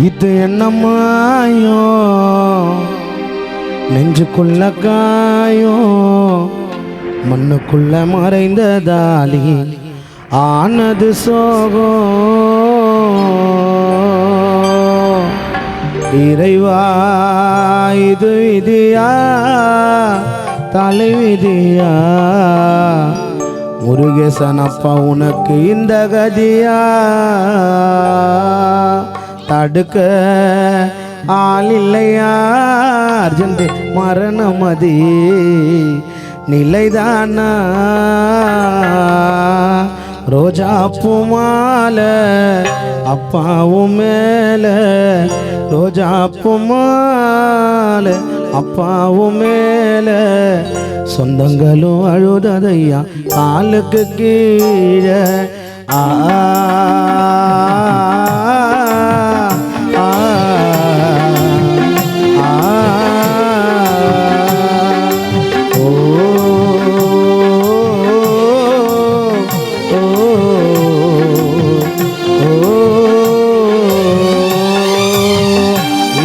இது என்ன மாயோ நெஞ்சுக்குள்ள காயோ மண்ணுக்குள்ள மறைந்ததாலி ஆனது சோகோ இறைவா இது விதியா தலை விதியா முருகேசன் அப்பா உனக்கு இந்த கதியா தடுக்க ஆள் இல்லையா அர்ஜென்ட் மரணமதி நிலைதானா ரோஜா பூமால அப்பாவும் மேல ரோஜா பூமால அப்பாவும் மேல சொந்தங்களும் அழுததையா காலுக்கு கீழே ஆ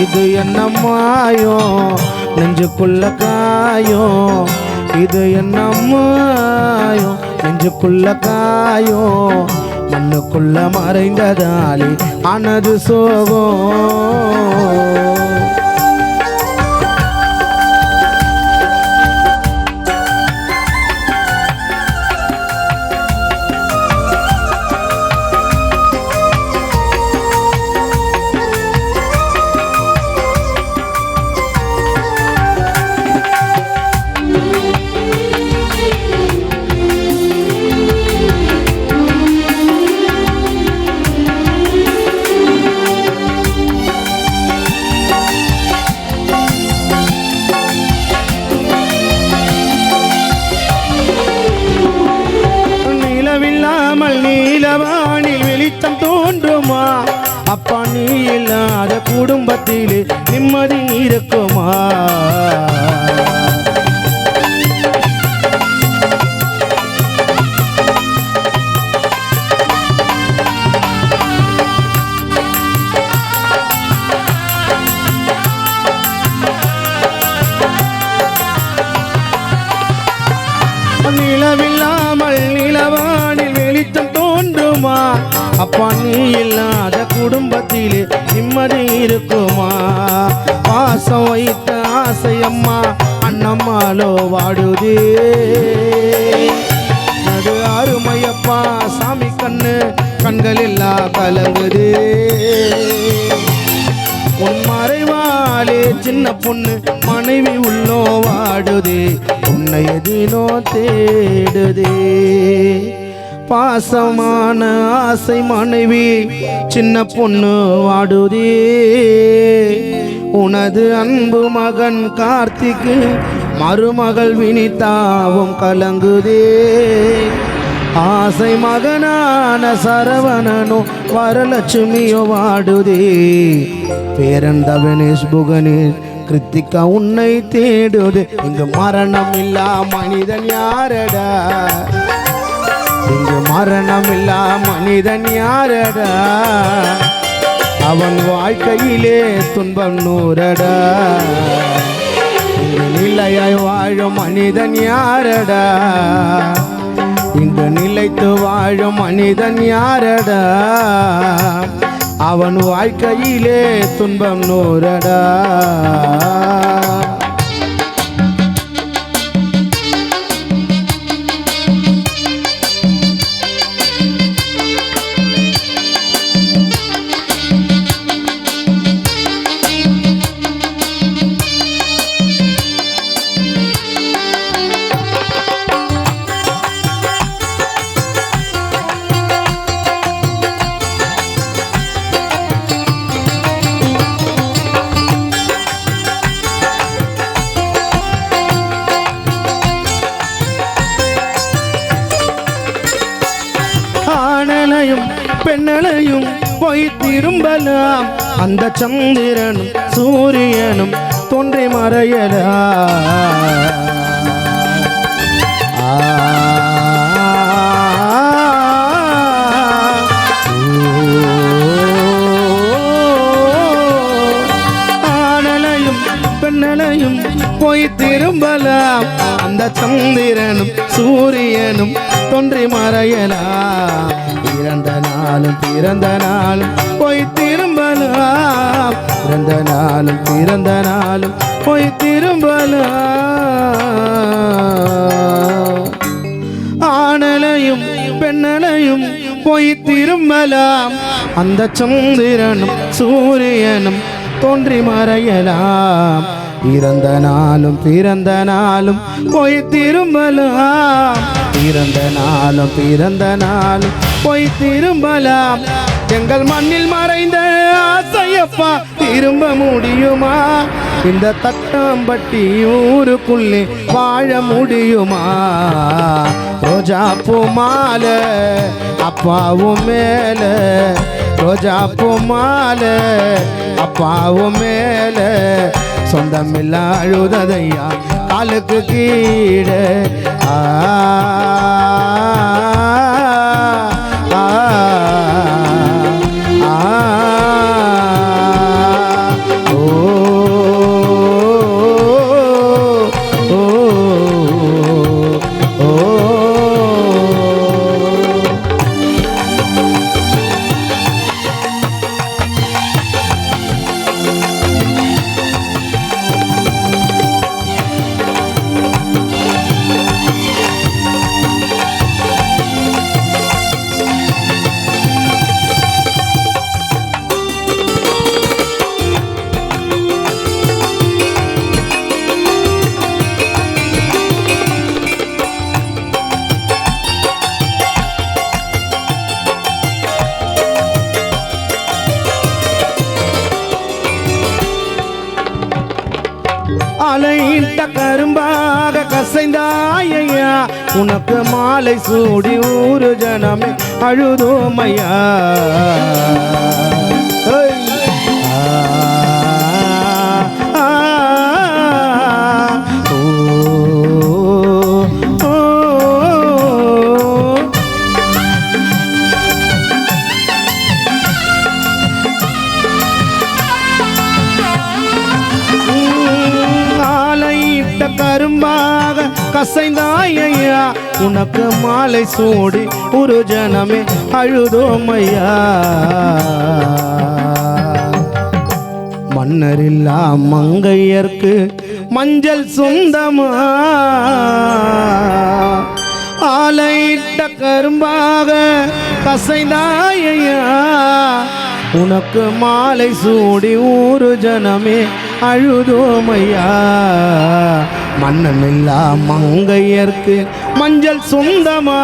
இது என்ன மாயோ நெஞ்சுக்குள்ள காயோ இது என்ன மாயோ நெஞ்சுக்குள்ள காயோ மண்ணுக்குள்ள மறைந்ததாலே ஆனது சோகோ நீலவானில் வெளிச்சம் தோன்றுமா அப்பா நீ இல்லாத குடும்பத்திலே நிம்மதி இருக்குமா நிலவில்லாமல் நிலவானில் வெளிச்சம் தோன்றுமா அப்பா நீ இல்லாத குடும்பத்திலே நிம்மதி இருக்குமா பாசம் வைத்த ஆசையம்மா அண்ணம்மாலோ வாடுதே அது அருமையப்பா சாமி கண்ணு கண்கள் எல்லாம் கலங்குதே உன் மறைவாலே சின்ன பொண்ணு மனைவி உள்ளோ வாடுதே உன்னை எதினோ தேடுதே பாசமான ஆசை மனைவி சின்ன பொண்ணு வாடுதே உனது அன்பு மகன் கார்த்திக்கு மருமகள் வினிதாவும் கலங்குதே ஆசை மகனான சரவணனோ வரலட்சுமியோ வாடுதே பேரன் தவனேஷ் புகனேஷ் கிருத்திகா உன்னை தேடுது இங்கு மரணம் இல்லா மனிதன் யாரடா இங்கு மரணம் இல்லா மனிதன் யாரடா அவன் வாழ்க்கையிலே துன்பம் நூறடா இங்கு நிலையாய் வாழும் மனிதன் யாரடா இங்கு நிலைத்து வாழும் மனிதன் யாரடா அவன் வாழ்க்கையிலே துன்பம் நூறடா பெண்ணலையும் போய் திரும்பலாம் அந்த சந்திரனும் சூரியனும் தோன்றி மறையலாம் திரும்பலாம் அந்த சந்திரனும் சூரியனும் தோன்றி மறையலாம் பிறந்த நாளும் போய் திரும்பலாம் பிறந்த நாளும் போய் திரும்பலாம் ஆணலையும் பெண்ணலையும் போய் திரும்பலாம் அந்த சந்திரனும் சூரியனும் தோன்றி மறையலாம் பிறந்த நாளும் போய் திரும்பலாம் பிறந்த நாளும் போய் திரும்பலாம் எங்கள் மண்ணில் மறைந்த ஆசையப்பா திரும்ப முடியுமா இந்த தட்டாம்பட்டி ஊருக்குள்ளே வாழ முடியுமா ரோஜா பூ மாலை அப்பாவும் மேல ரோஜா பூ மாலை அப்பாவும் மேல சொந்தமில்ல அழுததையா காலுக்கு கீழே அலையிட்ட கரும்பாக கசைந்தாயா உனக்கு மாலை சூடி ஊரு ஜனமே அழுதோமையா கரும்பாக கசைந்தாயா உனக்கு மாலை சூடி ஒரு ஜனமே அழுதோமையா மன்னரில்லா மங்கையர்க்கு மஞ்சள் சொந்தமா ஆலையிட்ட கரும்பாக கசைந்தாயா உனக்கு மாலை சூடி ஊரு ஜனமே அழுதோமையா மன்னமில்லா மங்கையர்க்கு மஞ்சள் சொந்தமா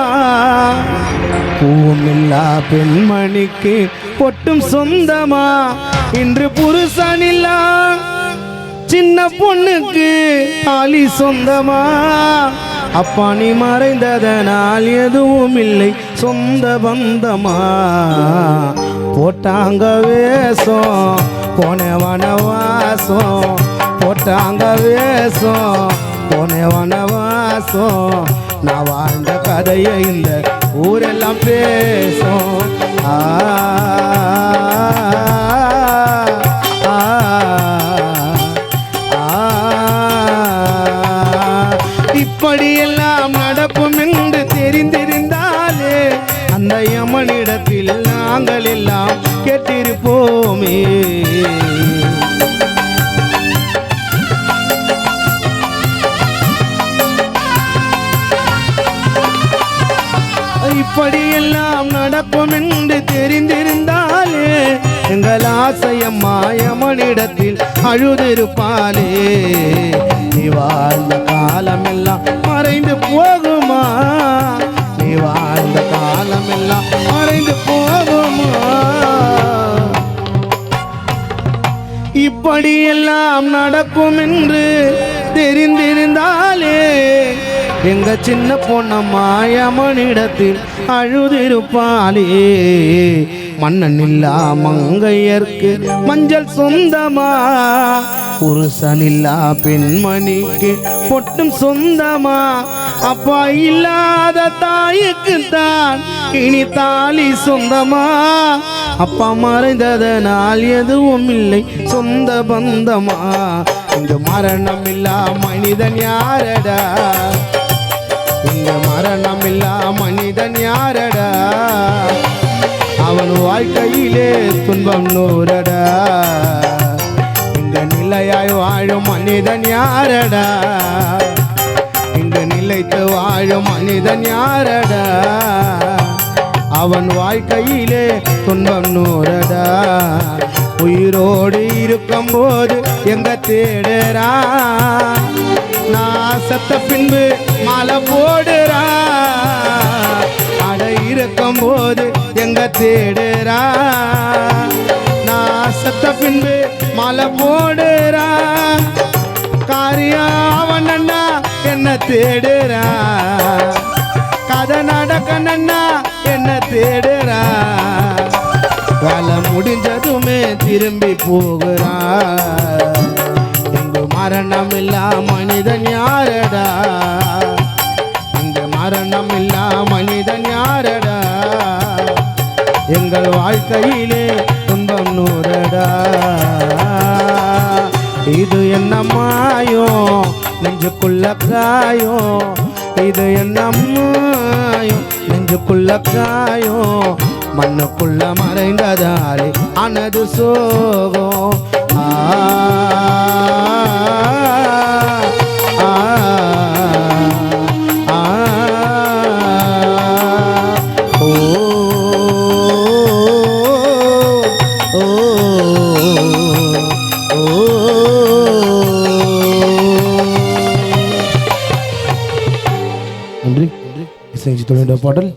பூமில்லா பெண்மணிக்கு பொட்டும் சொந்தமா இன்று புருஷனில்லா சின்ன பொண்ணுக்கு தாலி சொந்தமா அப்பா நீ மறைந்ததனால் எதுவும் இல்லை சொந்த பந்தமா போட்டாங்க வேஷம் போன வனவாசம் போட்டாங்க வேஷம் போன வனவாசம் நான் வாழ்ந்த கதையை இந்த ஊரெல்லாம் பேசும் இப்படியெல்லாம் நடக்கும் என்று தெரிந்திருந்தாலே அந்த யமனிடத்தில் நாங்கள் எல்லாம் கேட்டிருப்போமே இப்படியெல்லாம் நடக்கும் என்று தெரிந்திருந்தாலே எங்கள் ஆசையம்மா யமனிடத்தில் அழுதிருப்பாளே நீ வாழ்ந்த காலமெல்லாம் மறைந்து போகுமா நீ வாழ்ந்த காலமெல்லாம் மறைந்து போகுமா இப்படியெல்லாம் நடக்கும் என்று தெரிந்திருந்தாலே எங்க சின்ன பொண்ணம்மா யமனிடத்தில் அழுதிருப்பாளே மன்னனில்லா மங்கையர்க்கு மஞ்சள் சொந்தமா புருஷனில்லா பெண்மணிக்கு பொட்டும் சொந்தமா அப்பா இல்லாத தாய்க்கு தான் இனி தாலி சொந்தமா அப்பா மறைந்ததனால் எதுவும் இல்லை சொந்த பந்தமா இங்கு மரணம் இல்லா மனிதன் யாரடா இங்கு மரணம் இல்லா மனிதன் யாரடா அவன் வாழ்க்கையிலே துன்பம் நூறடா இங்கு நிலையாய் வாழும் மனிதன் யாரடா இங்கு நிலைத்து வாழும் மனிதன் யாரடா அவன் வாழ்க்கையிலே துன்பம் நூறடா உயிரோடு இருக்கும் போது எங்க தேடுறா நான் செத்த பின்பு மாலை போடுறா அட இருக்கும் போது எங்க தேடுறா நான் செத்த பின்பு மாலை போடுறா காரியம் அண்ணா என்ன தேடுறா கதை நடக்கணும்னா என்ன தேடுறா காலம் முடிஞ்சதுமே திரும்பி போகிறா இங்கு மரணம் இல்லா மனிதன் யாரடா இங்கு மரணம் இல்லா மனிதன் யாரடா எங்கள் வாழ்க்கையிலே துன்பம் நூறடா இது என்ன மாயம் நெஞ்சுக்குள்ள காயம் இது என்ன மாயம் நெஞ்சுக்குள்ள காயம் மண்ணுக்குள்ள மறைந்ததாலே அனது சோகம் நன்றி இசை தொழில்நுட்ப பாடல்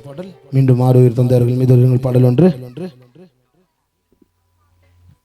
மீண்டும் ஆறு உயிர் தந்தார்கள் மீது பாடல் ஒன்று